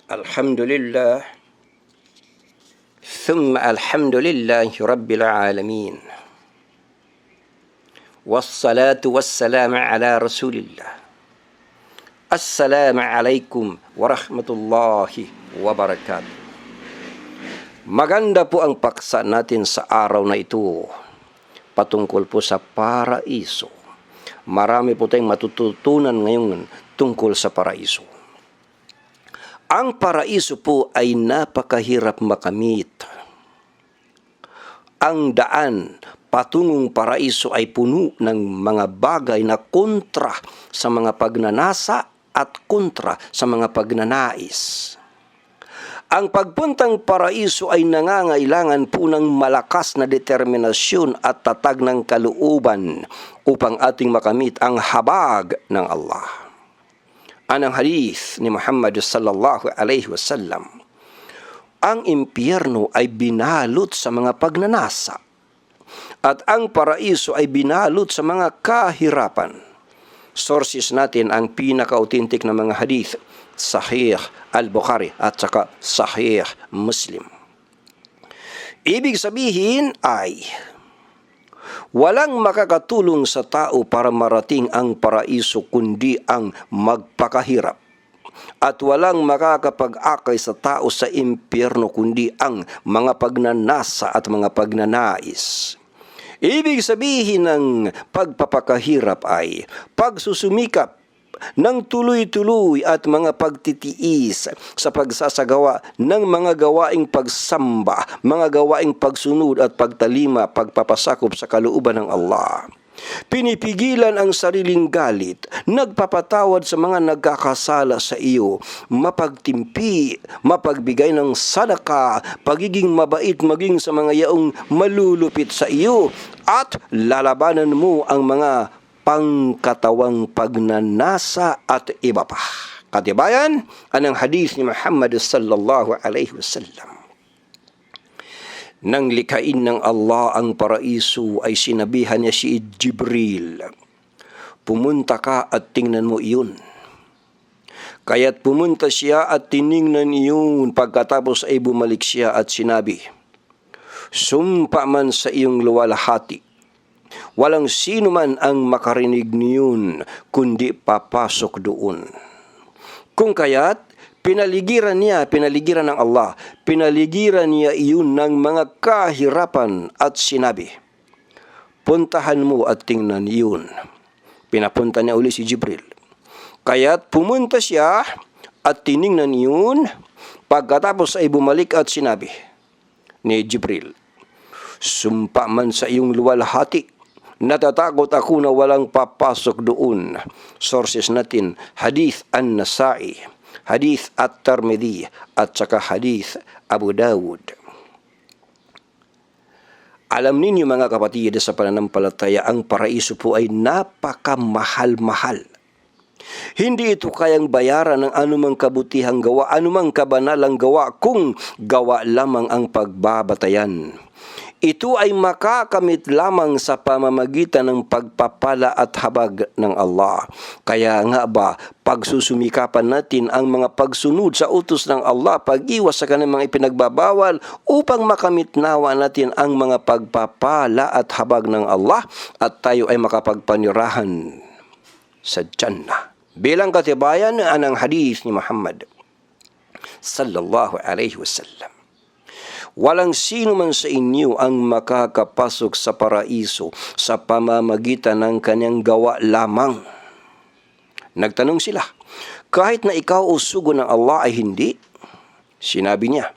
الحمد لله ثم الحمد لله رب العالمين والصلاة والسلام على رسول الله. السلام عليكم warahmatullahi wabarakatuh. Maganda po ang paksa natin sa araw na ito patungkol po sa paraiso. Marami po tayong matututunan ngayon tungkol sa paraiso. Ang paraiso po ay napakahirap makamit. Ang daan patungong paraiso ay puno ng mga bagay na kontra sa mga pagnanasa at kontra sa mga pagnanais. Ang pagpuntang paraiso ay nangangailangan po ng malakas na determinasyon at tatag ng kalooban upang ating makamit ang habag ng Allah. Anang hadith ni Muhammad sallallahu alaihi wasallam, ang impyerno ay binalot sa mga pagnanasa at ang paraiso ay binalot sa mga kahirapan. Sources natin ang pinaka-authentic na mga hadith, Sahih al-Bukhari at saka Sahih Muslim. Ibig sabihin ay walang makakatulong sa tao para marating ang paraiso kundi ang magpakahirap. At walang makakapag-akay sa tao sa impyerno kundi ang mga pagnanasa at mga pagnanais. Ibig sabihin ng pagpapakahirap ay pagsusumikap ng tuloy-tuloy at mga pagtitiis sa pagsasagawa ng mga gawaing pagsamba, mga gawaing pagsunod at pagtalima, pagpapasakop sa kalooban ng Allah. Pinipigilan ang sariling galit, nagpapatawad sa mga nagkakasala sa iyo, mapagtimpi, mapagbigay ng sadaka, pagiging mabait maging sa mga yaong malulupit sa iyo, at lalabanan mo ang mga pangkatawang pagnanasa at iba pa. Katibayan, anong hadith ni Muhammad sallallahu alaihi wasallam. Nang likhain ng Allah ang paraiso ay sinabihan niya si Jibril, pumunta ka at tingnan mo iyon. Kaya't pumunta siya at tiningnan iyon, pagkatapos ay bumalik siya at sinabi, sumpa man sa iyong luwalhati, walang sino man ang makarinig niyon kundi papasok doon. Kung kaya't pinaligiran ng Allah, pinaligiran niya iyon ng mga kahirapan at sinabi, puntahan mo at tingnan iyon. Pinapunta niya uli si Jibril. Kaya't pumunta siya at tiningnan iyon, pagkatapos ay bumalik at sinabi ni Jibril, sumpa man sa iyong luwalhati, natatakot ako na walang papasok doon. Sources natin, hadith an-Nasa'i, hadith at-Tirmidhi, at saka hadith Abu Dawud. Alam ninyo mga kapatid sa pananampalataya, ang paraiso po ay napakamahal-mahal. Hindi ito kayang bayaran ng anumang kabutihang gawa, anumang kabanalang gawa kung gawa lamang ang pagbabatayan. Ito ay makakamit lamang sa pamamagitan ng pagpapala at habag ng Allah. Kaya nga ba, pagsusumikapan natin ang mga pagsunod sa utos ng Allah, pag-iwas sa kanyang mga ipinagbabawal upang makamit nawa natin ang mga pagpapala at habag ng Allah at tayo ay makapagpanirahan sa Jannah. Bilang katibayan ng hadith ni Muhammad sallallahu alaihi wasallam, walang sino man sa inyo ang makakapasok sa paraiso sa pamamagitan ng kanyang gawa lamang. Nagtanong sila, kahit na ikaw o sugo ng Allah ay hindi? Sinabi niya,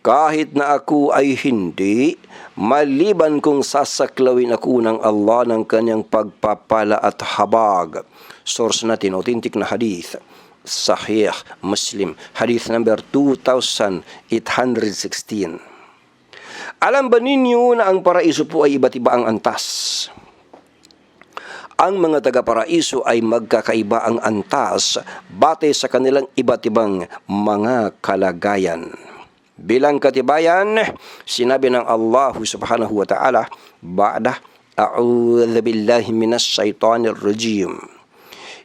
kahit na ako ay hindi, maliban kung sasaklawin ako ng Allah ng kanyang pagpapala at habag. Source natin, authentic na hadith, Sahih Muslim, hadith number 2816. Alam ba ninyo na ang paraiso po ay iba't iba ang antas? Ang mga taga-paraiso ay magkakaiba ang antas batay sa kanilang iba't ibang mga kalagayan. Bilang katibayan, sinabi ng Allah subhanahu wa ta'ala, ba'da a'udhu billahi minas shaitanir rajim,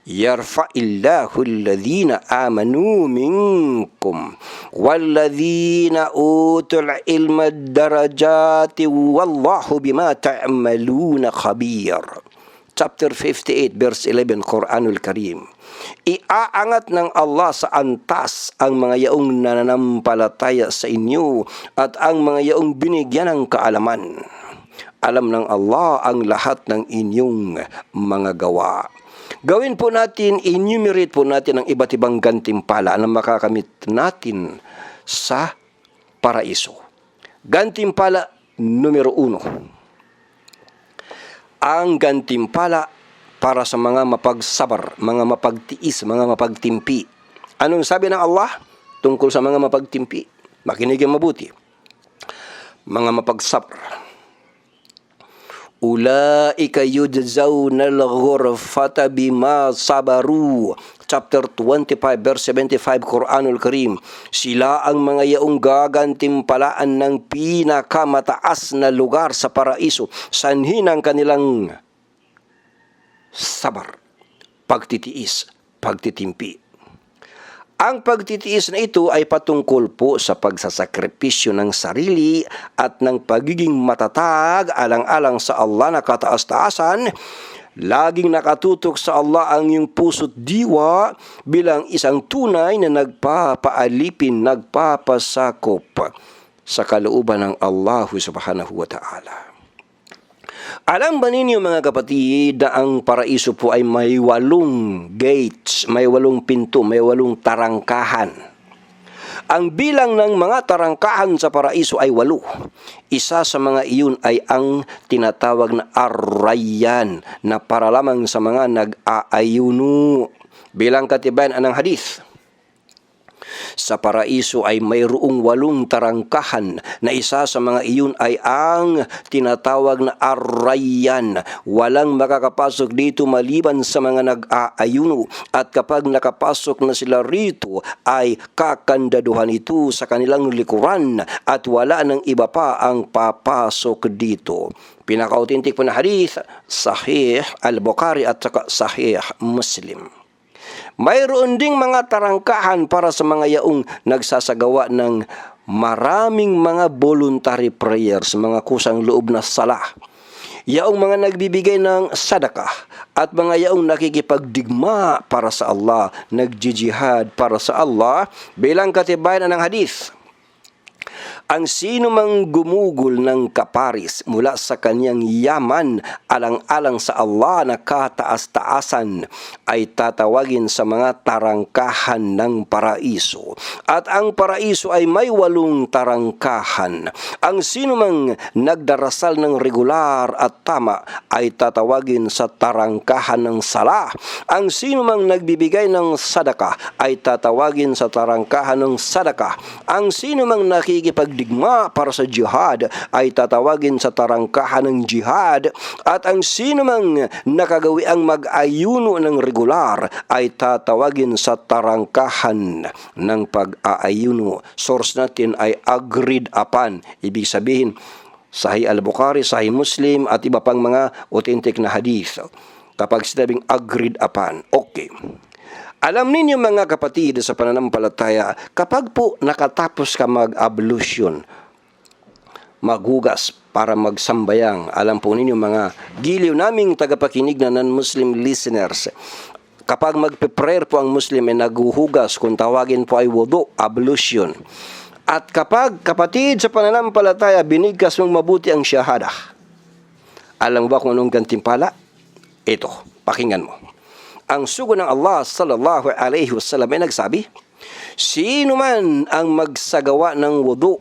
yarfa'illahu alladhina amanu minkum walladhina utul ilma darajati wallahu bima ta'maluna khabir. Chapter 58 verse 11 Quranul Karim. Iaangat ng Allah sa antas ang mga yaong nananampalataya sa inyo at ang mga yaong binigyan ng kaalaman. Alam ng Allah ang lahat ng inyong mga gawa. Gawin po natin, enumerate po natin ang iba't ibang gantimpala na makakamit natin sa paraiso. Gantimpala numero 1. Ang gantimpala para sa mga mapagsabar, mga mapagtiis, mga mapagtimpi. Anong sabi ng Allah tungkol sa mga mapagtimpi? Makinig ang mabuti. Mga mapagsabar. Ulaika yujzawna al-ghurfata bima sabaru. Chapter 25 verse 75 Quranul Karim. Sila ang mga yaong gagantimpalaan ng pinakamataas na lugar sa paraiso, sanhi ng kanilang sabar, pagtitiis, pagtitimpi. Ang pagtitiis na ito ay patungkol po sa pagsasakripisyo ng sarili at ng pagiging matatag alang-alang sa Allah na kataas-taasan. Laging nakatutok sa Allah ang iyong puso't diwa bilang isang tunay na nagpapaalipin, nagpapasakop sa kalooban ng Allah subhanahu wa ta'ala. Alam ba ninyo mga kapatid na ang paraiso po ay may 8 gates, may 8 pinto, may 8 tarangkahan. Ang bilang ng mga tarangkahan sa paraiso ay 8. Isa sa mga iyon ay ang tinatawag na Ar-Rayyan na para lamang sa mga nag-aayuno. Bilang katibayan ng hadith, sa paraiso ay mayroong 8 tarangkahan na isa sa mga iyon ay ang tinatawag na Ar-Rayyan. Walang makakapasok dito maliban sa mga nag-aayuno, at kapag nakapasok na sila rito ay kakandaduhan ito sa kanilang likuran at wala nang iba pa ang papasok dito. Pinaka-authentic po na hadith, Sahih Al-Bukhari at Sahih Muslim. Mayroon ding mga tarangkahan para sa mga yaong nagsasagawa ng maraming mga voluntary prayers, mga kusang loob na sala. Yaong mga nagbibigay ng sadakah at mga yaong nakikipagdigma para sa Allah, nagjijihad para sa Allah. Bilang katibayan ng hadith, ang sino mang gumugol ng kaparis mula sa kanyang yaman alang-alang sa Allah na kataas-taasan ay tatawagin sa mga tarangkahan ng paraiso. At ang paraiso ay may 8 tarangkahan. Ang sino mang nagdarasal ng regular at tama ay tatawagin sa tarangkahan ng sala. Ang sino mang nagbibigay ng sadaka ay tatawagin sa tarangkahan ng sadaka. Ang sino mang nakikipagdigma para sa jihad ay tatawagin sa tarangkahan ng jihad, at ang sino mang nakagawi ang mag-ayuno ng regular ay tatawagin sa tarangkahan ng pag-aayuno. Source natin ay agreed upon. Ibig sabihin, Sahih Al-Bukhari, Sahih Muslim at iba pang mga authentic na hadith. Kapag sinabing agreed upon, okay. Alam ninyo mga kapatid sa pananampalataya, kapag po nakatapos ka mag-ablution, maghugas para magsambayang, alam po ninyo mga giliw naming tagapakinig na non-Muslim listeners, kapag magpe-prayer po ang Muslim ay naghuhugas, kung tawagin po ay wudu, ablution. At kapag kapatid sa pananampalataya, binigkas mong mabuti ang syahada, alam mo ba kung anong gantimpala? Ito, pakinggan mo. Ang sugo ng Allah sallallahu alaihi wasallam ay nagsabi, sino man ang magsagawa ng wudu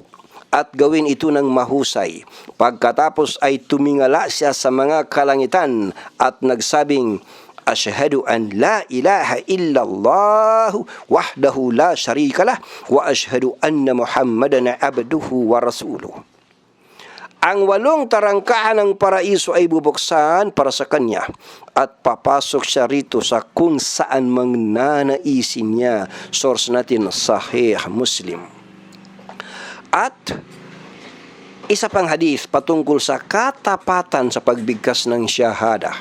at gawin ito ng mahusay, pagkatapos ay tumingala siya sa mga kalangitan at nagsabing, Ashhadu an la ilaha illallah wahdahu la sharika lah wa ashhadu anna Muhammadan abduhu wa rasuluh. Ang 8 tarangkahan ng paraiso ay bubuksan para sa kanya at papasok siya rito sa kung saan mang nanaisin niya. Source natin, Sahih Muslim. At isa pang hadith patungkol sa katapatan sa pagbigkas ng syahada.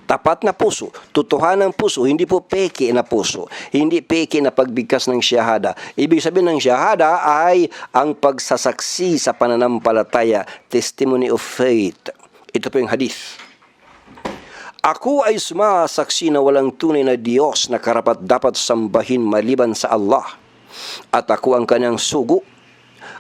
Tapat na puso, totohanang puso, hindi po peke na puso, hindi peke na pagbigkas ng syahada. Ibig sabihin ng syahada ay ang pagsasaksi sa pananampalataya, testimony of faith. Ito po yung hadith. Ako ay sumasaksi na walang tunay na Diyos na karapat dapat sambahin maliban sa Allah. At ako ang kanyang sugo,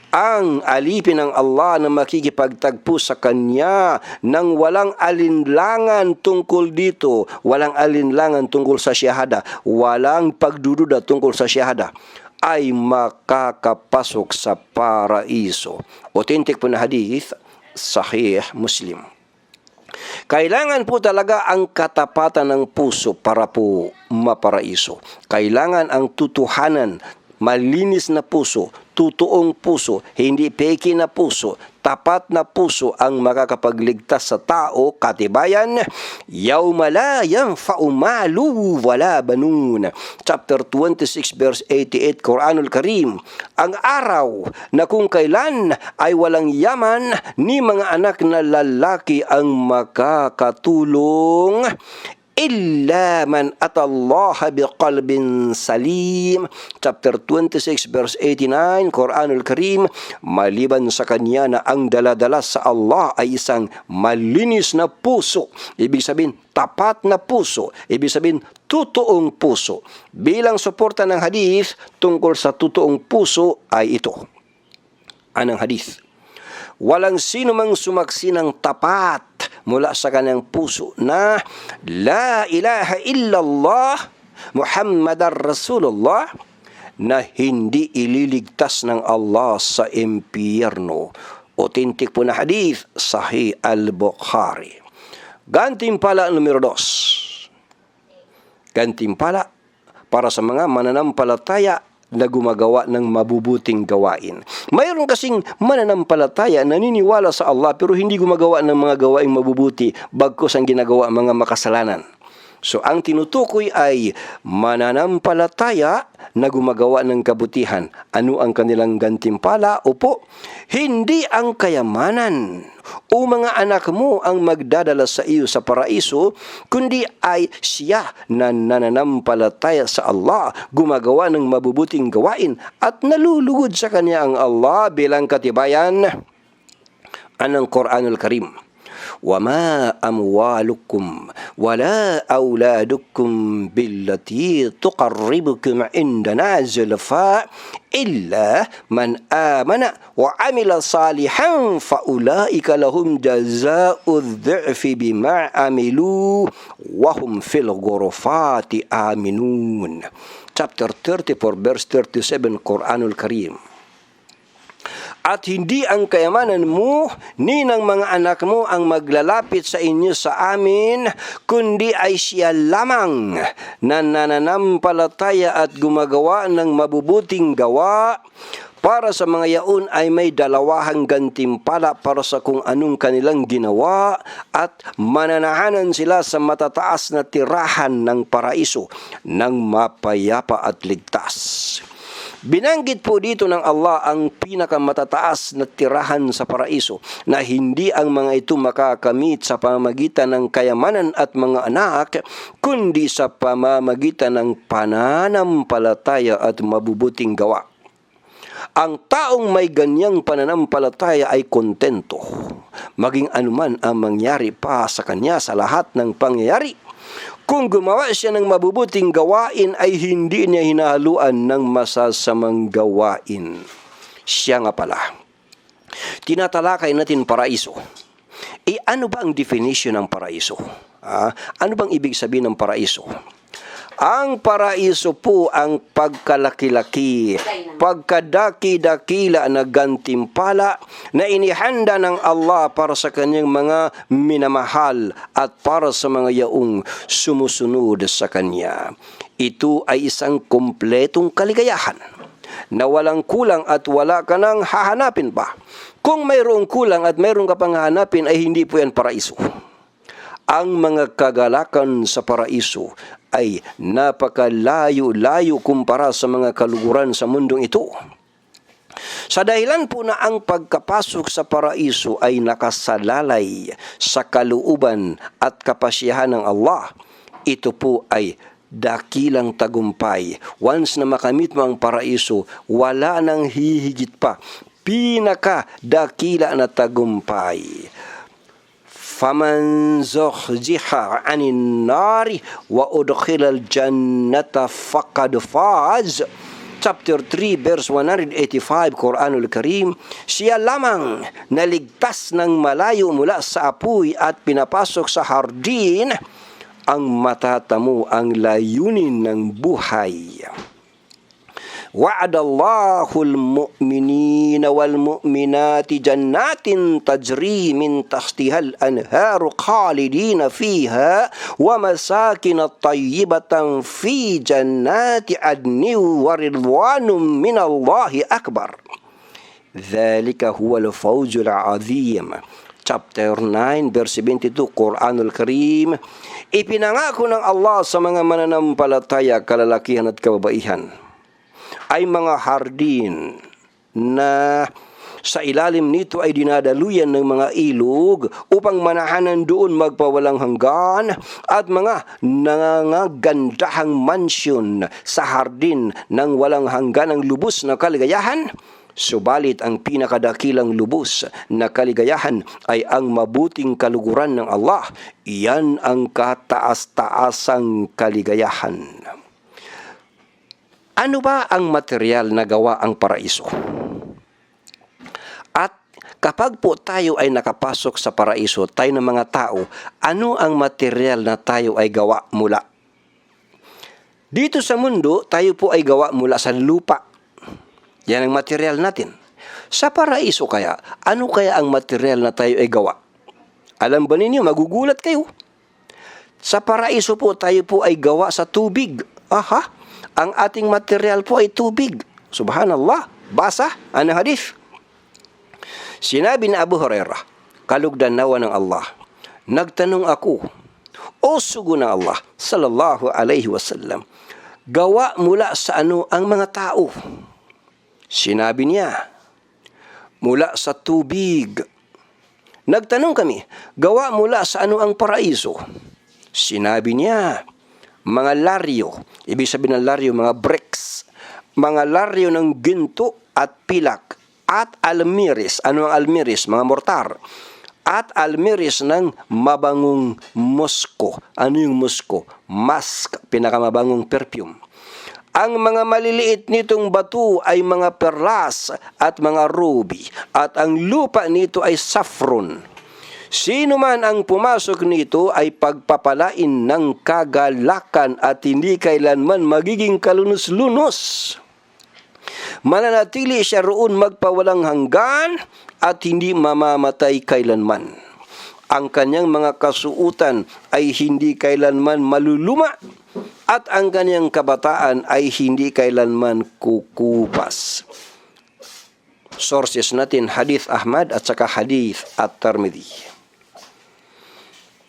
ang alipin ng Allah na makikipagtagpo sa Kanya nang walang alinlangan tungkol dito, walang alinlangan tungkol sa syahada, walang pagdududa tungkol sa syahada, ay makakapasok sa paraiso. Authentic po na hadith, Sahih Muslim. Kailangan po talaga ang katapatan ng puso para po maparaiso. Kailangan ang tutuhanan, malinis na puso, totoong puso, hindi peke na puso, tapat na puso ang makakapagligtas sa tao. Katibayan, yawma la yanfa'u malu wala banun. Chapter 26 verse 88, Quranul Karim. Ang araw na kung kailan ay walang yaman ni mga anak na lalaki ang makakatulong illa man atallaha biqalbin salim. Chapter 26 verse 89, Quranul Karim. Maliban sa kanya na ang daladala sa Allah ay isang malinis na puso. Ibig sabihin, tapat na puso. Ibig sabihin, totoong puso. Bilang suporta ng hadith tungkol sa totoong puso ay ito. Anong hadith? Walang sino mang sumaksi ng tapat mula sa kanyang puso na la ilaha illallah Muhammadar Rasulullah na hindi ililigtas ng Allah sa impyerno. Authentic po na hadith, Sahih al-Bukhari. Gantimpala numero 2. Gantimpala para sa mga mananampalataya na gumagawa ng mabubuting gawain. Mayroon kasing mananampalataya naniniwala sa Allah pero hindi gumagawa ng mga gawaing mabubuti bagkus ang ginagawa mga makasalanan. So ang tinutukoy ay mananampalataya na gumagawa ng kabutihan. Ano ang kanilang gantimpala? Opo, hindi ang kayamanan o mga anak mo ang magdadala sa iyo sa paraiso, kundi ay siya na nananampalataya sa Allah, gumagawa ng mabubuting gawain at nalulugod sa kanya ang Allah bilang katibayan. Anong Quranul Karim? وَمَا أَمْوَالُكُمْ وَلَا أَوْلَادُكُمْ بِالَّتِي تُقَرِّبُكُمْ عِنْدَنَا زُلْفَىٰ إِلَّا مَنْ آمَنَ وَعَمِلَ صَالِحًا فَأُولَٰئِكَ لَهُمْ جَزَاءُ الضِّعْفِ بِمَا عَمِلُوا وَهُمْ فِي الْغُرُفَاتِ آمِنُونَ. Chapter 34 verse 37, Quranul Karim. At hindi ang kayamanan mo ni ng mga anak mo ang maglalapit sa inyo sa amin, kundi ay siya lamang na nananampalataya at gumagawa ng mabubuting gawa. Para sa mga yaon ay may dalawahang gantimpala para sa kung anong kanilang ginawa at mananahanan sila sa matataas na tirahan ng paraiso ng mapayapa at ligtas. Binanggit po dito ng Allah ang pinakamatataas na tirahan sa paraiso na hindi ang mga ito makakamit sa pamamagitan ng kayamanan at mga anak, kundi sa pamamagitan ng pananampalataya at mabubuting gawa. Ang taong may ganyang pananampalataya ay kontento, maging anuman ang mangyari pa sa kanya sa lahat ng pangyayari. Kung gumawa siya ng mabubuting gawain ay hindi niya hinahaluan ng masasamang gawain. Siya nga pala. Tinatalakay natin paraiso. Ano ba ang definition ng paraiso? Ano bang ibig sabihin ng paraiso? Ang paraiso po ang pagkalaki-laki, pagkadaki-dakila na gantimpala na inihanda ng Allah para sa kanyang mga minamahal at para sa mga yaong sumusunod sa kanya. Ito ay isang kompletong kaligayahan na walang kulang at wala ka nang hahanapin pa. Kung mayroong kulang at mayroong ka pang hahanapin ay hindi po yan paraiso. Ang mga kagalakan sa paraiso ay napakalayo-layo kumpara sa mga kaluguran sa mundong ito. Sa dahilan po na ang pagkapasok sa paraiso ay nakasalalay sa kalooban at kapasyahan ng Allah, ito po ay dakilang tagumpay. Once na makamit mo ang paraiso, wala nang hihigit pa. Pinaka dakila na tagumpay. Faman zuhziha 'anil nari wa udkhilal jannata faqad faz. Chapter 3 verse 185 Quranul Karim, siya lamang naligtas ng malayo mula sa apoy at pinapasok sa hardin ang matatamo ang layunin ng buhay. Wa'adallahu al-mu'minina wal-mu'minati jannatin tajri min tahtihal anharu khalidina fiha wa masakin tayyibatan fi jannati adni wa ridwanum minallahi akbar. Dhalika huwa al-fawzul azim. Chapter 9 verse 22 Quranul Karim. Ipinangako ng Allah sa mga mananampalataya, kalalakihan at kababaihan ay mga hardin na sa ilalim nito ay dinadaluyan ng mga ilog upang manahanan doon magpawalang hanggan, at mga nangangagandahang mansyon sa hardin ng walang hangganang lubos na kaligayahan. Subalit ang pinakadakilang lubos na kaligayahan ay ang mabuting kaluguran ng Allah. Iyan ang kataas-taasang kaligayahan. Ano ba ang material na gawa ang paraiso? At kapag po tayo ay nakapasok sa paraiso, tayo ng mga tao, ano ang material na tayo ay gawa mula? Dito sa mundo, tayo po ay gawa mula sa lupa. Yan ang material natin. Sa paraiso kaya, ano kaya ang material na tayo ay gawa? Alam ba ninyo, magugulat kayo. Sa paraiso po, tayo po ay gawa sa tubig. Aha! Ang ating material po ay tubig. Subhanallah. Basa ang hadith. Sinabi ni Abu Hurairah, kalugdan nawa ng Allah, nagtanong ako, o sugo ng Allah, sallallahu alaihi wasallam, gawa mula sa ano ang mga tao? Sinabi niya, mula sa tubig. Nagtanong kami, gawa mula sa ano ang paraiso? Sinabi niya, mga laryo, ibig sabihin ng laryo, mga bricks, mga laryo ng ginto at pilak, at almiris. Ano ang almiris? Mga mortar. At almiris ng mabangong musko. Ano yung musko? Musk, pinakamabangong perfume. Ang mga maliliit nitong bato ay mga perlas at mga ruby, at ang lupa nito ay saffron. Sino man ang pumasok nito ay pagpapalain ng kagalakan at hindi kailanman magiging kalunos-lunos. Mananatili siya roon magpawalang hanggan at hindi mamamatay kailanman. Ang kanyang mga kasuutan ay hindi kailanman maluluma at ang kanyang kabataan ay hindi kailanman kukupas. Sources natin, Hadith Ahmad at saka Hadith at-Tirmidhi.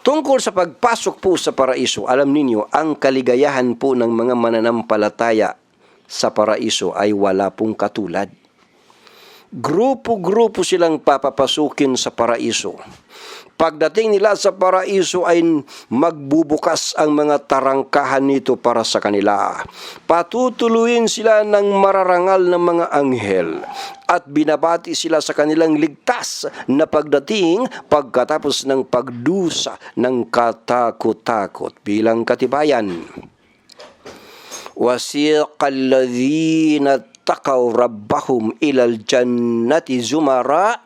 Tungkol sa pagpasok po sa paraiso, alam ninyo, ang kaligayahan po ng mga mananampalataya sa paraiso ay wala pong katulad. Grupo-grupo silang papapasukin sa paraiso. Pagdating nila sa paraiso ay magbubukas ang mga tarangkahan nito para sa kanila. Patutuluyin sila ng mararangal ng mga anghel at binabati sila sa kanilang ligtas na pagdating pagkatapos ng pagdusa ng katakot-takot bilang katibayan. Wasiqal ladzina taqaw rabbahum ilal jannati zumara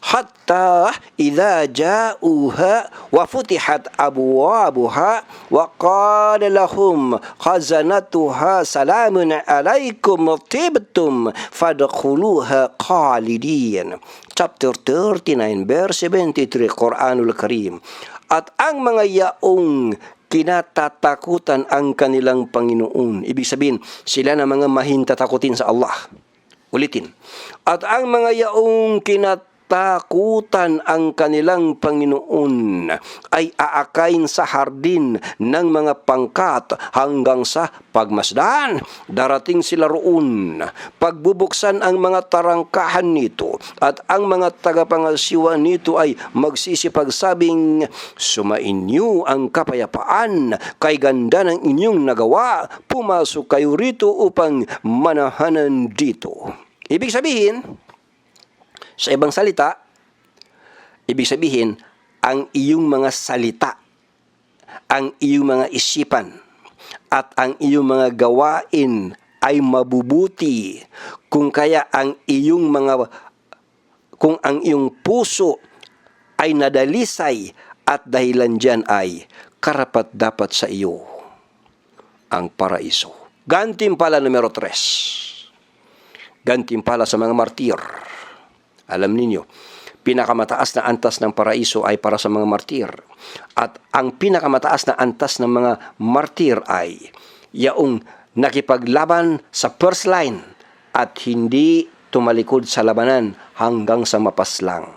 hatta idza ja'uha wa futihat abwabuha wa qala lahum khazanatuha salamun alaikum tibtum fadkhuluha khalidin. Chapter 39 verse 23 Quranul Karim. At ang mga yaong kinatatakutan ang kanilang Panginoon, ibig sabihin sila na mga mahintatakutin sa Allah. Ulitin. At ang mga yaong kinatatakutan kinatakutan ang kanilang Panginoon, ay aakayin sa hardin ng mga pangkat hanggang sa pagmasdan. Darating sila roon, pagbubuksan ang mga tarangkahan nito, at ang mga tagapangasiwa nito ay magsisipagsabing, sumainyo ang kapayapaan, kay ganda ng inyong nagawa, pumasok kayo rito upang manahanan dito. Ibig sabihin, sa ibang salita, ibig sabihin, ang iyong mga salita, ang iyong mga isipan, at ang iyong mga gawain ay mabubuti, kung ang iyong puso ay nadalisay, at dahilan dyan ay karapat-dapat sa iyo ang paraiso. Gantimpala numero 3. Gantimpala sa mga martir. Alam ninyo, pinakamataas na antas ng paraiso ay para sa mga martir. At ang pinakamataas na antas ng mga martir ay yaong nakipaglaban sa first line at hindi tumalikod sa labanan hanggang sa mapaslang.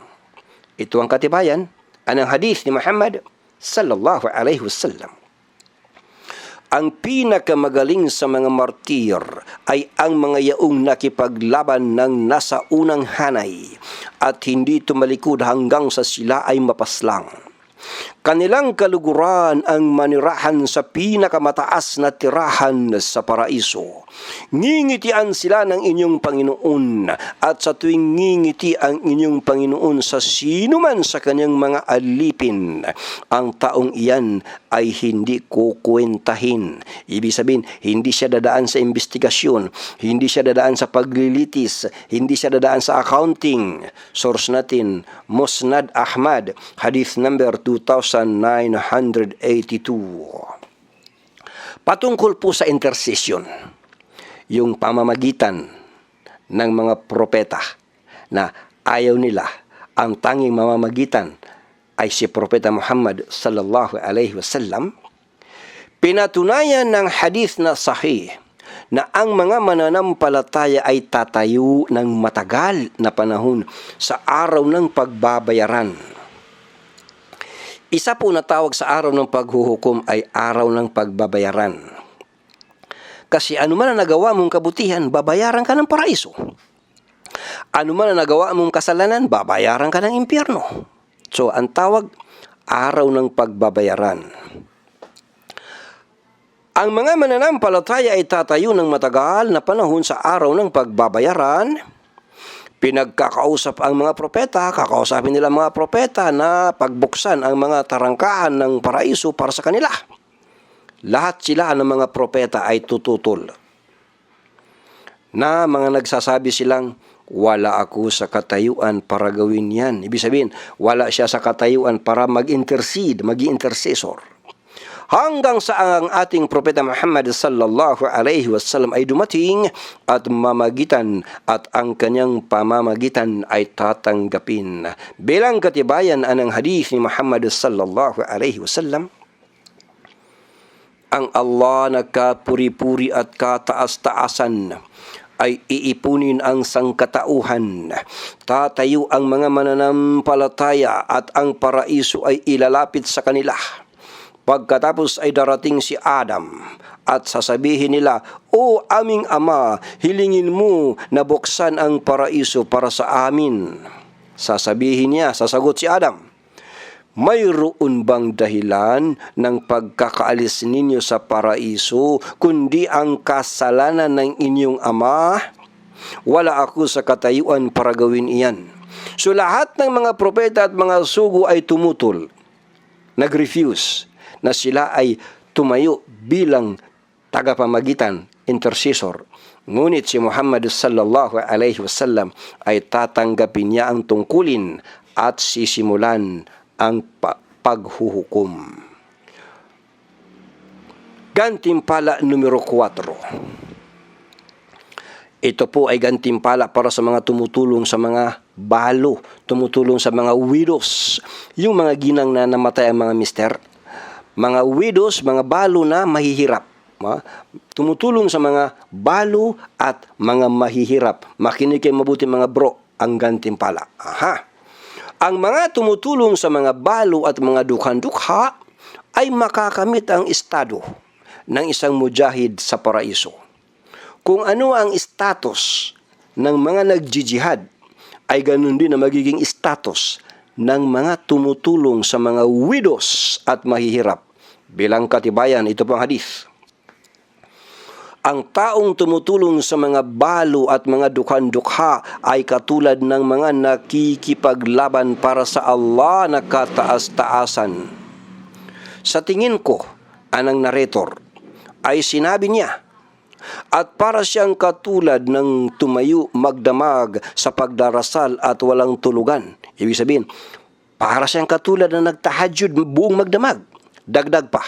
Ito ang katibayan ng hadith ni Muhammad sallallahu alaihi wasallam. Ang pinakamagaling sa mga martir ay ang mga yaong nakipaglaban ng nasa unang hanay at hindi tumalikod hanggang sa sila ay mapaslang. Kanilang kaluguran ang manirahan sa pinakamataas na tirahan sa paraiso. Ngingitian sila ng inyong Panginoon, at sa tuwing ngingiti ang inyong Panginoon sa sino man sa kanyang mga alipin, ang taong iyan ay hindi kukwentahin. Ibig sabihin, hindi siya dadaan sa investigasyon, hindi siya dadaan sa paglilitis, hindi siya dadaan sa accounting. Source natin, Musnad Ahmad, hadith number 2982. Patungkol po sa intercession, yung pamamagitan ng mga propeta na ayaw nila, ang tanging mamamagitan ay si Propeta Muhammad sallallahu alaihi wasallam, pinatunayan ng hadith na sahih na ang mga mananampalataya ay tatayo ng matagal na panahon sa araw ng pagbabayaran. Isa po na tawag sa araw ng paghuhukom ay araw ng pagbabayaran. Kasi anuman ang nagawa mong kabutihan, babayaran ka ng paraiso. Anuman ang nagawa mong kasalanan, babayaran ka ng impyerno. So, ang tawag, araw ng pagbabayaran. Ang mga mananampalataya ay tatayo ng matagal na panahon sa araw ng pagbabayaran. Pinagkakausap ang mga propeta, kakausapin nila mga propeta na pagbuksan ang mga tarangkahan ng paraiso para sa kanila. Lahat sila ng mga propeta ay tututol. Na mga nagsasabi silang, wala ako sa katayuan para gawin yan. Ibig sabihin, wala siya sa katayuan para mag-intercede, mag-intercessor. Hanggang sa ang ating Propeta Muhammad sallallahu alaihi wasallam ay dumating at mamagitan, at ang kanyang pamamagitan ay tatanggapin. Bilang katibayan ng hadith ni Muhammad sallallahu alaihi wasallam, ang Allah na kapuri-puri at kataas-taasan ay iipunin ang sangkatauhan. Tatayo ang mga mananampalataya at ang paraiso ay ilalapit sa kanila. Pagkatapos ay darating si Adam at sasabihin nila, O aming Ama, hilingin mo na buksan ang paraiso para sa amin. Sasabihin niya, sasagot si Adam, mayroon bang dahilan ng pagkakaalis ninyo sa paraiso kundi ang kasalanan ng inyong ama? Wala ako sa katayuan para gawin iyan. So lahat ng mga propeta at mga sugo ay tumutol, nag-refuse na sila ay tumayo bilang tagapamagitan, intercessor. Ngunit si Muhammad sallallahu alaihi wasallam ay tatanggapin niya ang tungkulin at sisimulan ang paghuhukom. Gantimpala numero 4. Ito po ay gantimpala para sa mga tumutulong sa mga balo, tumutulong sa mga widows, yung mga ginang na namatay ang mga mister, mga widows, mga balo na mahihirap. Tumutulong sa mga balo at mga mahihirap. Makinig kayo mabuti mga bro, ang gantimpala. Aha. Ang mga tumutulong sa mga balo at mga dukhan-dukha ay makakamit ang estado ng isang mujahid sa paraiso. Kung ano ang status ng mga nagjijihad, ay ganun din ang magiging status ng mga tumutulong sa mga widows at mahihirap. Bilang katibayan, ito pang hadith. Ang taong tumutulong sa mga balo at mga dukhan-dukha ay katulad ng mga nakikipaglaban para sa Allah na kataas-taasan. Sa tingin ko, anang narrator, ay sinabi niya, at para siyang katulad ng tumayo magdamag sa pagdarasal at walang tulugan. Ibig sabihin, para siyang katulad ng nagtahajjud buong magdamag. Dagdag pa.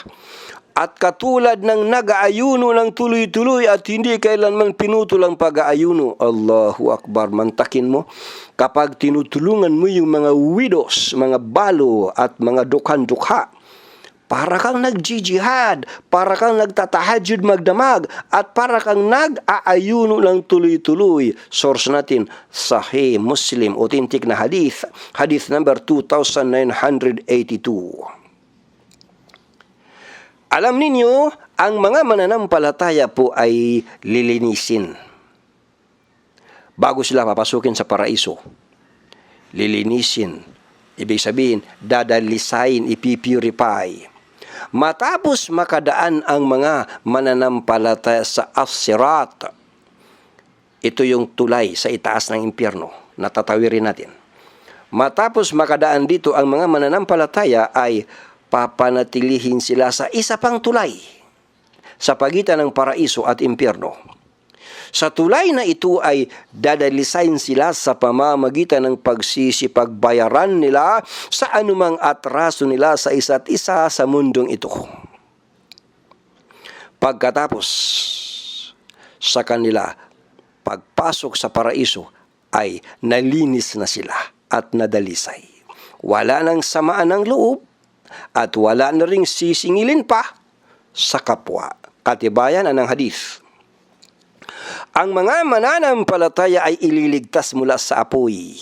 At katulad ng nag-aayuno ng tuloy-tuloy at hindi kailanman pinutol ang pag-aayuno. Allahu Akbar. Mantakin mo, kapag tinutulungan mo yung mga widows, mga balo at mga dukhan-dukha, para kang nagjijihad, para kang nagtatahajjud magdamag, at para kang nag-aayuno ng tuloy-tuloy. Source natin, Sahih Muslim, authentic na hadith. Hadith number 2982. Alam ninyo, ang mga mananampalataya po ay lilinisin bago sila papasukin sa paraiso. Lilinisin. Ibig sabihin, dadalisain, ipipurify. Matapos makadaan ang mga mananampalataya sa as-sirat, ito yung tulay sa itaas ng impyerno na tatawirin natin. Matapos makadaan dito ang mga mananampalataya ay papanatilihin sila sa isa pang tulay sa pagitan ng paraiso at impyerno. Sa tulay na ito ay dadalisain sila sa pamamagitan ng pagsisipagbayaran nila sa anumang atraso nila sa isa't isa sa mundong ito. Pagkatapos sa kanila pagpasok sa paraiso ay nalinis na sila at nadalisay. Wala nang samaan ng loob at wala na ring sisingilin pa sa kapwa. Katibayan ng hadith. Ang mga mananampalataya ay ililigtas mula sa apoy.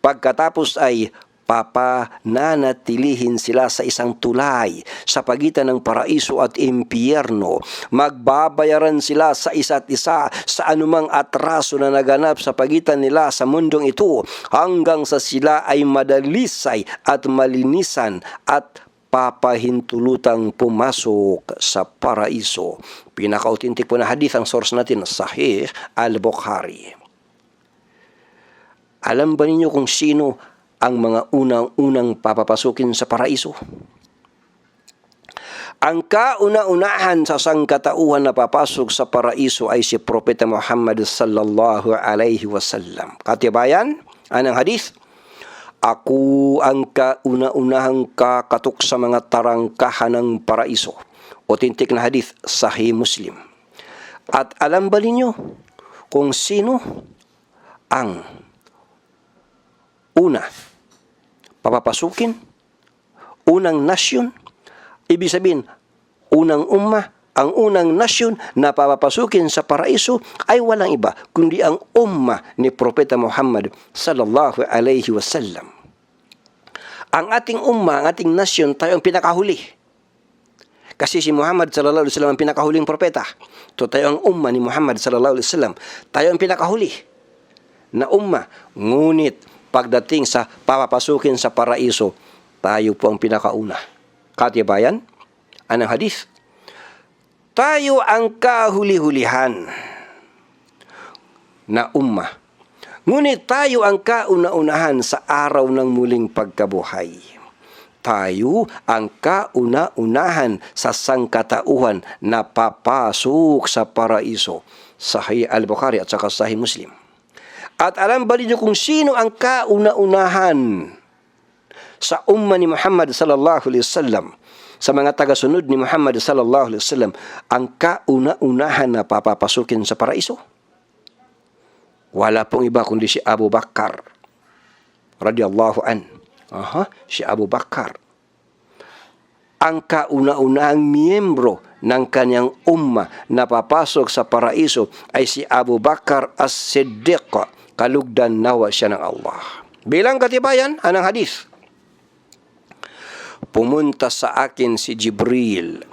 Pagkatapos ay papananatilihin sila sa isang tulay sa pagitan ng paraiso at impyerno. Magbabayaran sila sa isa't isa sa anumang atraso na naganap sa pagitan nila sa mundong ito hanggang sa sila ay madalisay at malinisan at papahintulutang pumasok sa paraiso. Pinaka-authentic po na hadith ang source natin, Sahih al-Bukhari. Alam ba ninyo kung sino ang mga unang-unang papapasukin sa paraiso? Ang kauna-unahan sa sangkatauhan na papasok sa paraiso ay si Propeta Muhammad sallallahu alaihi wasallam. Katibayan, anong hadith? Ako ang kauna-unahang kakatok sa mga tarangkahan ng paraiso. Authentic na hadith, Sahih Muslim. At alam ba ninyo kung sino ang una papapasukin? Unang nasyon? Ibig sabihin, unang ummah, ang unang nasyon na papapasukin sa paraiso ay walang iba kundi ang ummah ni Propeta Muhammad sallallahu alaihi wasallam. Ang ating ummah, ang ating nasyon, tayo ang pinakahuli. Kasi si Muhammad sallallahu alaihi wasallam ang pinakahuling propeta. So tayo ang ummah ni Muhammad sallallahu alaihi wasallam. Tayo ang pinakahuli na ummah. Ngunit pagdating sa papapasukin sa paraiso, tayo po ang pinakauna. Katibayan, anong hadith? Tayo ang kahuli-hulihan na ummah. Ngunit tayo ang kauna-unahan sa araw ng muling pagkabuhay. Tayo ang kauna-unahan sa sangkatauhan na papasok sa paraiso. Sahih al-Bukhari at saka Sahih Muslim. At alam ba niyo kung sino ang kauna-unahan sa ummah ni Muhammad sallallahu alaihi wasallam? Sa mga tagasunod ni Muhammad sallallahu alaihi wasallam, ang kauna-unahan na papapasukin sa paraiso? Wala pong iba kundi si Abu Bakar radhiyallahu an. Si Abu Bakar. Ang kauna-unahang miyembro ng kanyang ummah na papasok sa paraiso ay si Abu Bakar as-Siddiq. Kalugdan nawa siya ng Allah. Bilang katibayan, anang hadis. Pumunta sa akin si Jibril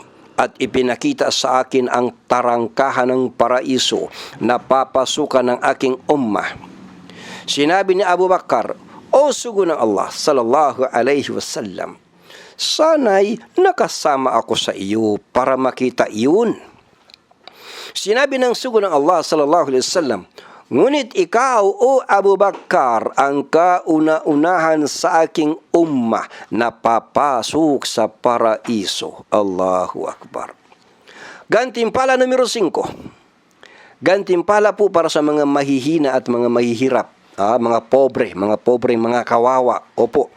at ipinakita sa akin ang tarangkahan ng paraiso na papasukan ng aking ummah. Sinabi ni Abu Bakar, O sugo ng Allah sallallahu alaihi wasallam, sana'y nakasama ako sa iyo para makita iyon. Sinabi ng sugo ng Allah sallallahu alaihi wasallam, ngunit ikaw, o Abu Bakar, ang kauna-unahan sa aking ummah na papasok sa paraiso. Allahu Akbar. Gantimpala numero 5. Gantimpala po para sa mga mahihina at mga mahihirap. Mga pobre, mga kawawa. Opo.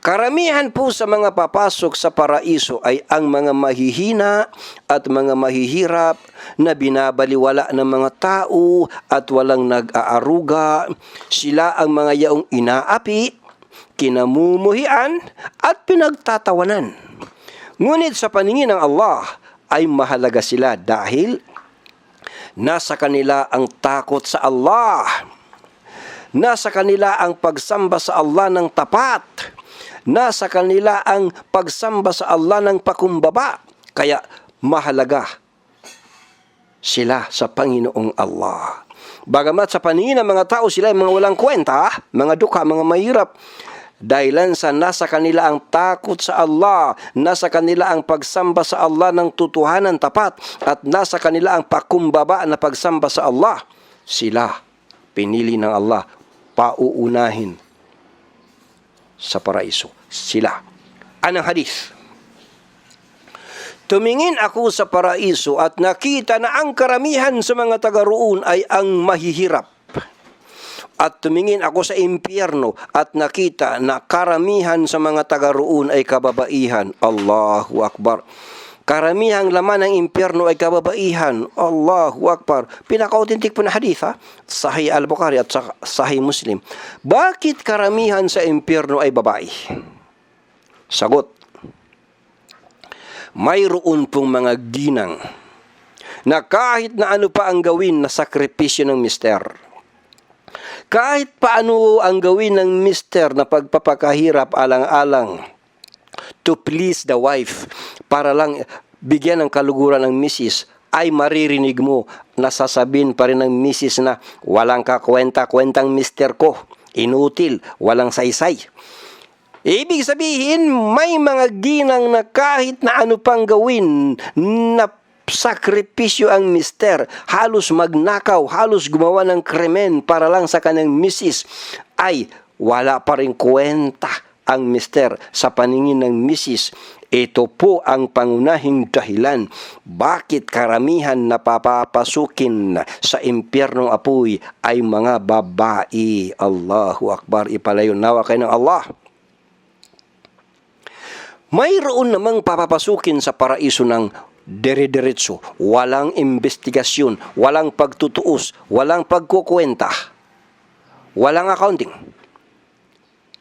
Karamihan po sa mga papasok sa paraiso ay ang mga mahihina at mga mahihirap na binabaliwala ng mga tao at walang nag-aaruga. Sila ang mga yaong inaapi, kinamumuhian at pinagtatawanan. Ngunit sa paningin ng Allah ay mahalaga sila dahil nasa kanila ang takot sa Allah. Nasa kanila ang pagsamba sa Allah ng tapat. Nasa kanila ang pagsamba sa Allah ng pakumbaba. Kaya mahalaga sila sa Panginoong Allah. Bagamat sa paningin ng mga tao sila ay mga walang kwenta, mga dukha, mga mahirap, dahilan sa nasa kanila ang takot sa Allah, nasa kanila ang pagsamba sa Allah ng tutuhanan tapat, at nasa kanila ang pakumbaba na pagsamba sa Allah, sila pinili ng Allah pauunahin sa paraiso. Sila. Anong hadis? Tumingin ako sa paraiso at nakita na ang karamihan sa mga taga roon ay ang mahihirap. At tumingin ako sa impyerno at nakita na karamihan sa mga taga roon ay kababaihan. Allahu Akbar. Karamihang laman ng impyerno ay kababaihan. Allahu Akbar. Pinaka-authentic po na hadith, Sahih Al-Bukhari at Sahih Muslim. Bakit karamihan sa impyerno ay babae? Sagot. Mayroon pong mga ginang na kahit na ano pa ang gawin na sakripisyo ng mister, kahit paano ang gawin ng mister na pagpapakahirap alang-alang to please the wife, para lang bigyan ng kaluguran ng misis, ay maririnig mo na sasabihin pa rin ng misis na walang kakwenta-kwentang mister ko, inutil, walang saysay. Ibig sabihin, may mga ginang na kahit na ano pang gawin na sakripisyo ang mister, halos magnakaw, halos gumawa ng krimen para lang sa kanyang misis, ay wala pa rin kwenta ang mister sa paningin ng misis. Ito po ang pangunahing dahilan bakit karamihan na papapasukin sa impyernong apoy ay mga babae. Allahu Akbar. Ipalayo nawa kayo ng Allah. Mayroon namang papapasukin sa paraiso ng dire-diretso, walang investigasyon, walang pagtutuos, walang pagkukwenta, walang accounting.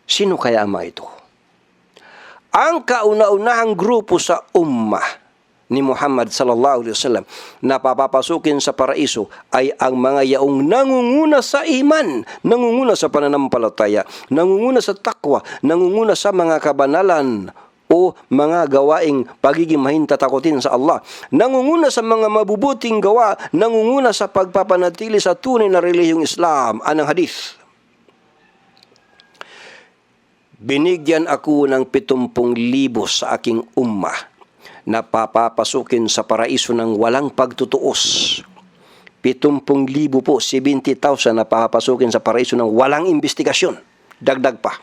Sino kaya ang mga ito? Ang kauna-unahang grupo sa ummah ni Muhammad sallallahu alaihi wasallam na papapasukin sa paraiso ay ang mga yaong nangunguna sa iman, nangunguna sa pananampalataya, nangunguna sa takwa, nangunguna sa mga kabanalan o mga gawaing pagiging mahintatakotin sa Allah, nangunguna sa mga mabubuting gawa, nangunguna sa pagpapanatili sa tunay na relihiyong Islam. Anong hadith? Binigyan ako ng 70,000 sa aking ummah na papapasukin sa paraiso ng walang pagtutuos. 70,000 po, 70,000 na papapasukin sa paraiso ng walang investigasyon. Dagdag pa.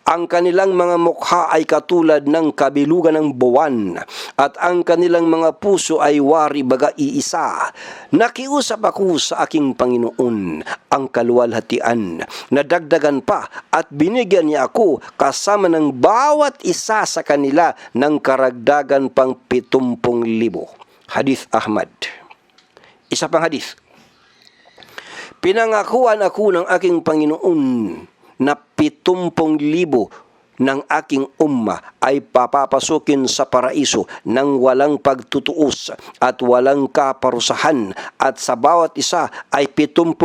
Ang kanilang mga mukha ay katulad ng kabilugan ng buwan at ang kanilang mga puso ay wari baga iisa. Nakiusap ako sa aking Panginoon ang kaluwalhatian. Nadagdagan pa at binigyan niya ako kasama ng bawat isa sa kanila ng karagdagan pang 70,000. Hadith Ahmad. Isa pang hadith. Pinangakuan ako ng aking Panginoon na 70,000 ng aking ummah ay papapasukin sa paraiso ng walang pagtutuos at walang kaparusahan, at sa bawat isa ay 70,000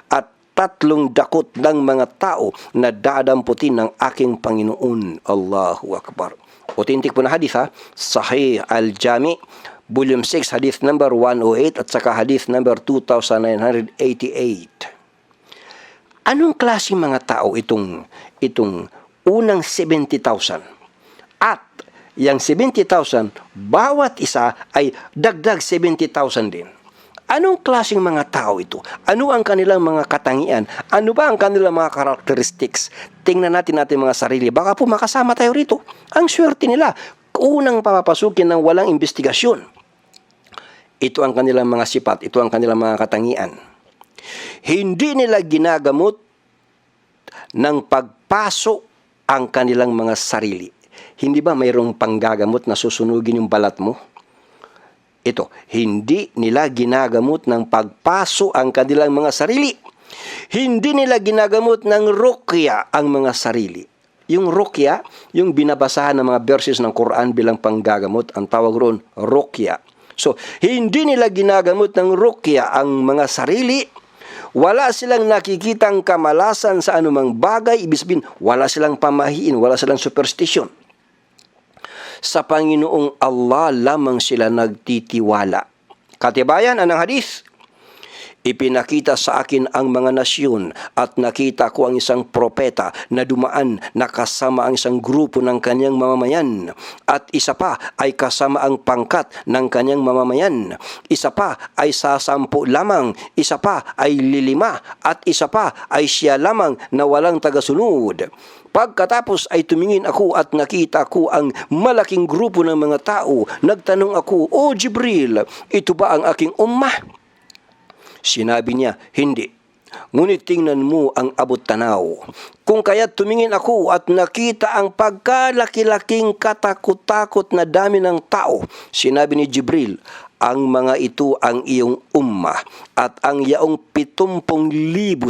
at tatlong dakot ng mga tao na dadamputin ng aking Panginoon. Allahu Akbar. Authentic po na hadith ha. Sahih Al-Jami, Volume 6, hadith number 108 at saka hadith number 2988. Anong klaseng mga tao itong unang 70,000? At yung 70,000, bawat isa ay dagdag 70,000 din. Anong klaseng mga tao ito? Ano ang kanilang mga katangian? Ano ba ang kanilang mga characteristics? Tingnan natin mga sarili. Baka po makasama tayo rito. Ang swerte nila. Unang papapasukin ng walang investigasyon. Ito ang kanilang mga sipat. Ito ang kanilang mga katangian. Hindi nila ginagamot ng pagpaso ang kanilang mga sarili. Hindi ba mayroong panggagamot na susunugin yung balat mo? Ito, hindi nila ginagamot ng pagpaso ang kanilang mga sarili. Hindi nila ginagamot ng ruqya ang mga sarili. Yung ruqya, yung binabasahan ng mga verses ng Quran bilang panggagamot, ang tawag roon, ruqya. So, hindi nila ginagamot ng ruqya ang mga sarili. Wala silang nakikitang kamalasan sa anumang bagay. Ibig sabihin, wala silang pamahiin, wala silang superstition. Sa Panginoong Allah lamang sila nagtitiwala. Katibayan, anong hadith? Ipinakita sa akin ang mga nasyon at nakita ko ang isang propeta na dumaan na kasama ang isang grupo ng kanyang mamamayan. At isa pa ay kasama ang pangkat ng kanyang mamamayan. Isa pa ay 10 lamang. Isa pa ay 5. At isa pa ay siya lamang na walang tagasunod. Pagkatapos ay tumingin ako at nakita ko ang malaking grupo ng mga tao. Nagtanong ako, O Jibril, ito ba ang aking ummah? Sinabi niya, hindi. Ngunit tingnan mo ang abot tanaw. Kung kaya't tumingin ako at nakita ang pagkalaki-laking katakot-takot na dami ng tao. Sinabi ni Jibril, ang mga ito ang iyong ummah at ang yaong 70,000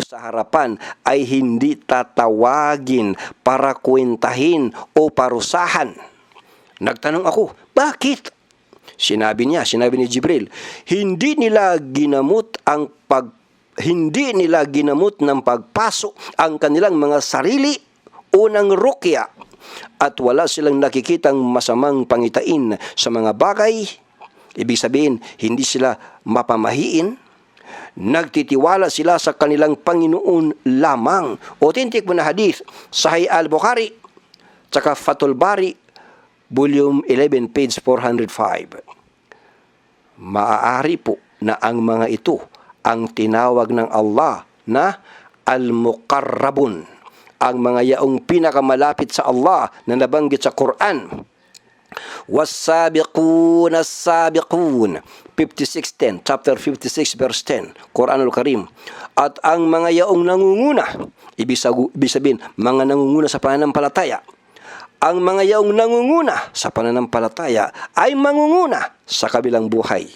sa harapan ay hindi tatawagin para kwentahin o parusahan. Nagtanong ako, bakit? Sinabi ni Jibril, hindi nila ginamot ng pagpaso ang kanilang mga sarili o ng ruqya at wala silang nakikitang masamang pangitain sa mga bagay. Ibig sabihin, hindi sila mapamahiin. Nagtitiwala sila sa kanilang Panginoon lamang. Authentic mo na hadith, Sahih Al-Bukhari, tsaka Fathul Bari, Volume 11, page 405. Maaari po na ang mga ito ang tinawag ng Allah na Al-Muqarrabun, ang mga yaong pinakamalapit sa Allah na nabanggit sa Quran. Was-sabiqun as-sabiqun, 56:10, chapter 56 verse 10, Quranul Karim. At ang mga yaong nangunguna, ibig sabihin mga nangunguna sa pananampalataya. Ang mga yaong nangunguna sa pananampalataya ay mangunguna sa kabilang buhay.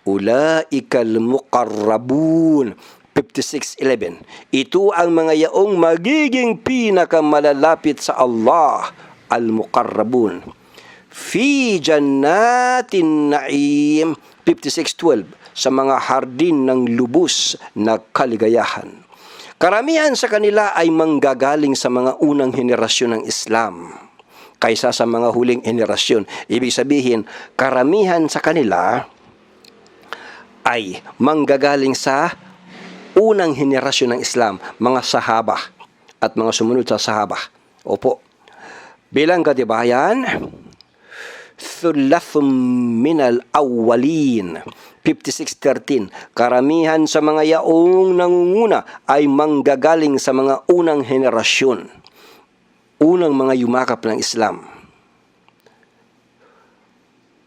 Ulaikal muqarrabun, 56:11. Ito ang mga yaong magiging pinakamalalapit sa Allah, al-muqarrabun. Fi jannatin na'im, 56:12. Sa mga hardin ng lubos na kaligayahan. Karamihan sa kanila ay manggagaling sa mga unang henerasyon ng Islam kaysa sa mga huling henerasyon. Ibig sabihin, karamihan sa kanila ay manggagaling sa unang henerasyon ng Islam, mga sahaba at mga sumunod sa sahaba. Opo. Bilang katibayan, thulathum minal awwalin, 56:13. Karamihan sa mga yaong nangunguna ay manggagaling sa mga unang henerasyon, unang mga yumakap ng Islam.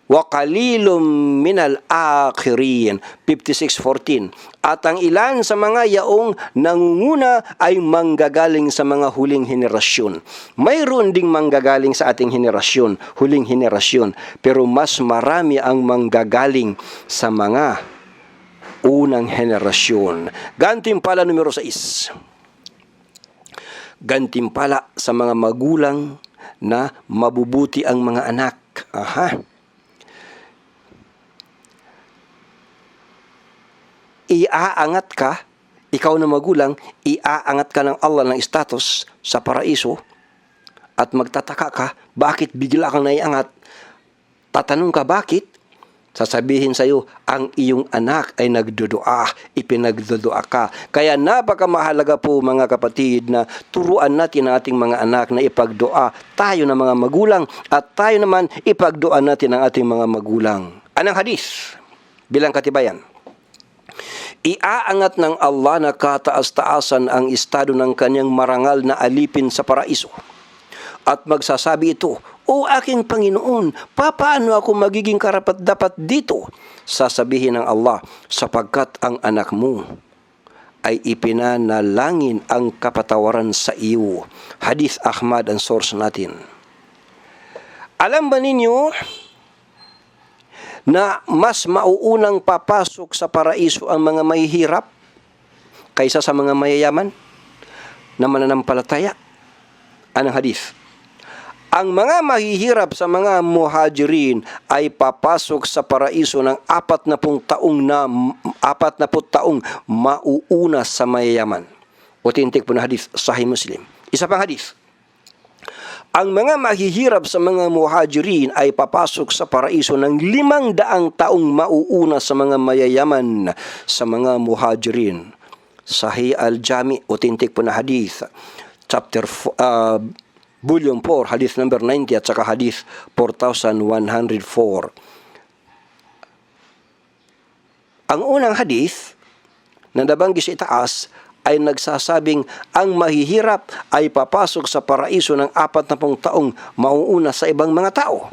Wa qalilum minal akhirin, 56:14. At ang ilan sa mga yaong nangunguna ay manggagaling sa mga huling henerasyon. Mayroon ding manggagaling sa ating henerasyon, huling henerasyon, pero mas marami ang manggagaling sa mga unang henerasyon. Gantimpala numero 6. Gantimpala sa mga magulang na mabubuti ang mga anak. Iaangat ka, ikaw na magulang, iaangat ka ng Allah ng status sa paraiso at magtataka ka, bakit bigla kang naiangat? Tatanong ka, bakit? Sasabihin sa iyo, ang iyong anak ay nagdudua, ipinagdudua ka. Kaya napakamahalaga po mga kapatid na turuan natin ang ating mga anak na ipagdua tayo ng mga magulang at tayo naman ipagdua natin ang ating mga magulang. Anong hadis? Bilang katibayan. Iaangat ng Allah na kataas-taasan ang estado ng kanyang marangal na alipin sa paraiso. At magsasabi ito, O aking Panginoon, papaano ako magiging karapat-dapat dito? Sasabihin ng Allah, sapagkat ang anak mo ay ipinanalangin ang kapatawaran sa iyo. Hadith Ahmad ang source natin. Alam ba ninyo na mas mauunang papasok sa paraiso ang mga mahihirap kaysa sa mga mayayaman na mananampalataya? Anong hadith? Ang mga mahihirap sa mga muhajirin ay papasok sa paraiso ng 40 taong mauuna sa mayayaman. Authentic po na hadith, Sahih Muslim. Isa pang hadith. Ang mga mahihirap sa mga muhajirin ay papasok sa paraiso ng 500 taong mauuna sa mga mayayaman sa mga muhajirin. Sahih Al-Jami, authentic po na hadith. Volume 4, hadith number 90 at saka hadith 4104. Ang unang hadith na nabanggit sa itaas ay nagsasabing ang mahihirap ay papasok sa paraiso ng 40 taong mauuna sa ibang mga tao.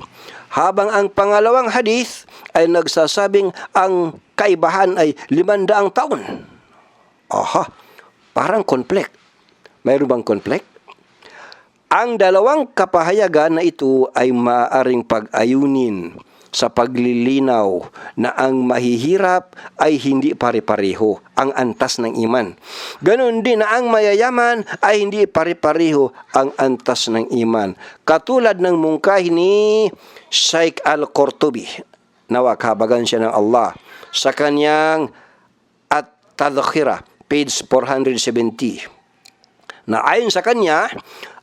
Habang ang pangalawang hadith ay nagsasabing ang kaibahan ay 500 taon. Aha, parang conflict. Mayroon bang conflict? Ang dalawang kapahayagan na ito ay maaaring pag-ayunin sa paglilinaw na ang mahihirap ay hindi pare-pareho ang antas ng iman. Ganon din na ang mayayaman ay hindi pare-pareho ang antas ng iman. Katulad ng mungkahi ni Sheikh Al-Qurtubi, nawa kahabagan siya ng Allah, sa kanyang At-Tadhkirah, page 470, na ayon sa kanya,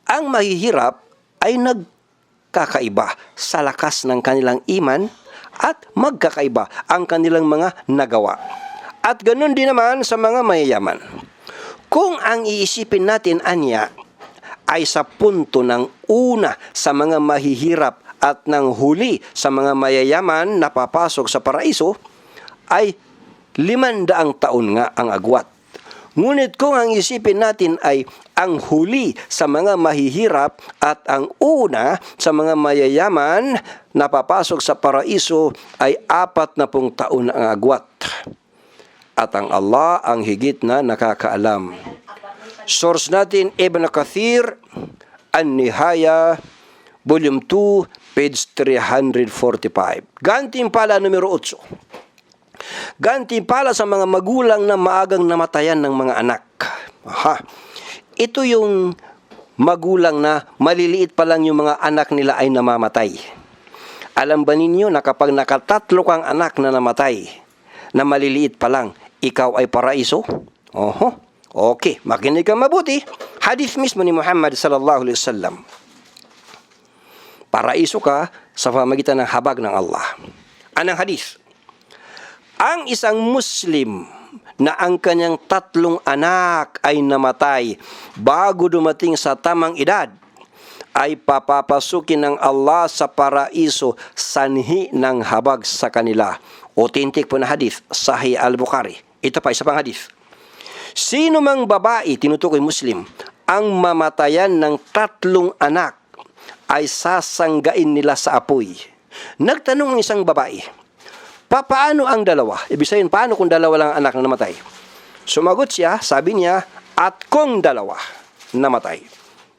ang mahihirap ay nagkakaiba sa lakas ng kanilang iman at magkakaiba ang kanilang mga nagawa. At ganun din naman sa mga mayayaman. Kung ang iisipin natin anya ay sa punto ng una sa mga mahihirap at ng huli sa mga mayayaman na papasok sa paraiso, ay 500 taon nga ang agwat. Ngunit kung ang isipin natin ay ang huli sa mga mahihirap at ang una sa mga mayayaman na papasok sa paraiso ay 40 taon ang agwat. At ang Allah ang higit na nakakaalam. Source natin, Ibn Kathir, An-Nihaya, Volume 2, page 345. Gantimpala numero 8. Gantimpala sa mga magulang na maagang namatayan ng mga anak. Aha. Ito yung magulang na maliliit pa lang yung mga anak nila ay namamatay. Alam ba ninyo na kapag nakatatlo kang anak na namatay, na maliliit pa lang, ikaw ay paraiso? Oho. Okay, makinig ka mabuti. Hadith mismo ni Muhammad sallallahu alaihi wasallam. Paraiso ka sa pamamagitan ng habag ng Allah. Anong hadith? Ang isang Muslim na ang kanyang 3 anak ay namatay bago dumating sa tamang edad, ay papapasukin ng Allah sa paraiso sanhi ng habag sa kanila. Authentic po na hadith, Sahih Al-Bukhari. Ito pa, isa pang hadith. Sino mang babae, tinutukoy Muslim, ang mamatayan ng 3 anak, ay sasanggain nila sa apoy. Nagtanong ang isang babae, paano ang dalawa? Ibig sabihin, paano kung dalawa lang anak na namatay? Sumagot siya, sabi niya, at kung dalawa namatay.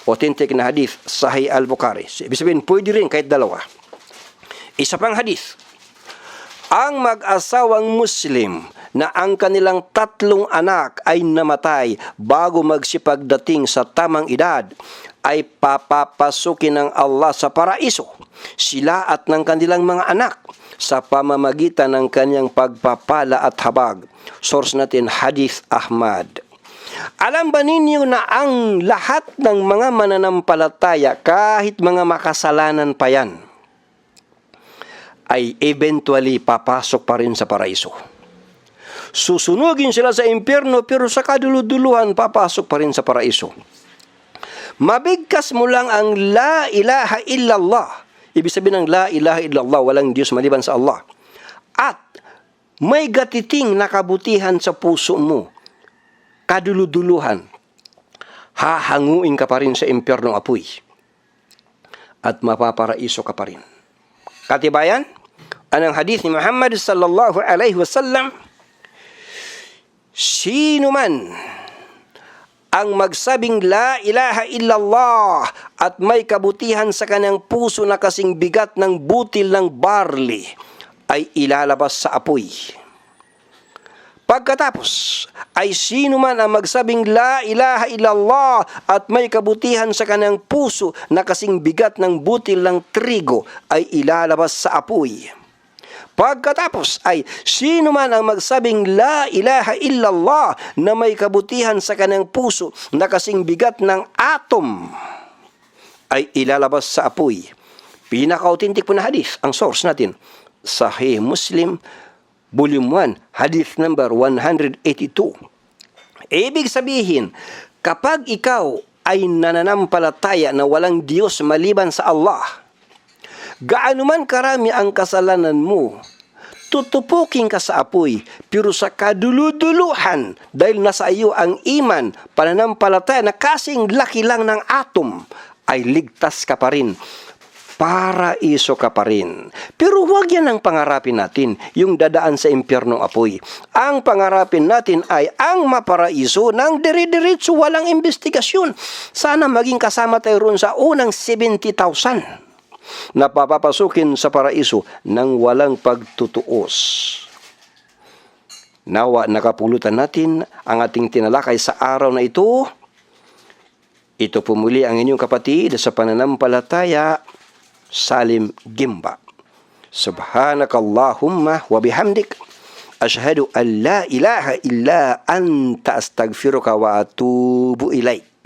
Authentic na hadith, Sahih Al-Bukhari. Ibig sabihin, pwede rin kahit dalawa. Isa pang hadith. Ang mag-asawang Muslim na ang kanilang 3 anak ay namatay bago magsipagdating sa tamang edad, ay papapasukin ng Allah sa paraiso, sila at ng kanilang mga anak, sa pamamagitan ng kanyang pagpapala at habag. Source natin, Hadith Ahmad. Alam ba ninyo na ang lahat ng mga mananampalataya, kahit mga makasalanan pa yan, ay eventually papasok pa rin sa paraiso. Susunugin sila sa impyerno, pero sa kaduluduluhan papasok pa rin sa paraiso. Mabigkas mo lang ang la ilaha illallah. Ibig sabihin ng la ilaha illallah, walang Diyos maliban sa Allah. At may gatiting na kabutihan sa puso mo, kaduluduluhan, hahanguin ka pa rin sa impyernong apoy at mapaparaiso ka pa rin. Katibayan, anong hadith ni Muhammad sallallahu alaihi wasallam, sino man ang magsabing la ilaha illallah at may kabutihan sa kanyang puso na kasing bigat ng butil ng barley, ay ilalabas sa apoy. Pagkatapos ay sino man ang magsabing la ilaha illallah at may kabutihan sa kanyang puso na kasing bigat ng butil ng trigo, ay ilalabas sa apoy. Pagkatapos ay sino man ang magsabing la ilaha illallah na may kabutihan sa kanyang puso na kasing bigat ng atom, ay ilalabas sa apoy. Pinaka-authentic po na hadith, ang source natin, Sahih Muslim, Volume 1, Hadith number 182. Ibig sabihin, kapag ikaw ay nananampalataya na walang Diyos maliban sa Allah, gaano man karami ang kasalanan mo, tutupukin ka sa apoy, pero sa kaduluduluhan, dahil nasa iyo ang iman, pananampalataya na kasing laki lang ng atom, ay ligtas ka pa rin. Paraiso ka pa rin. Pero huwag yan ang pangarapin natin, yung dadaan sa impyernong apoy. Ang pangarapin natin ay ang maparaiso ng dire-diretso, walang investigasyon. Sana maging kasama tayo roon sa unang 70,000 na papapasukin sa paraiso ng walang pagtutuos. Nawa nakapulutan natin ang ating tinalakay sa araw na ito. Ito po muli ang inyong kapatid sa pananampalataya, Salim Gimba. Subhanakallahumma wa bihamdik, ashhadu an la ilaha illa anta, astaghfiruka wa atubu ilaik.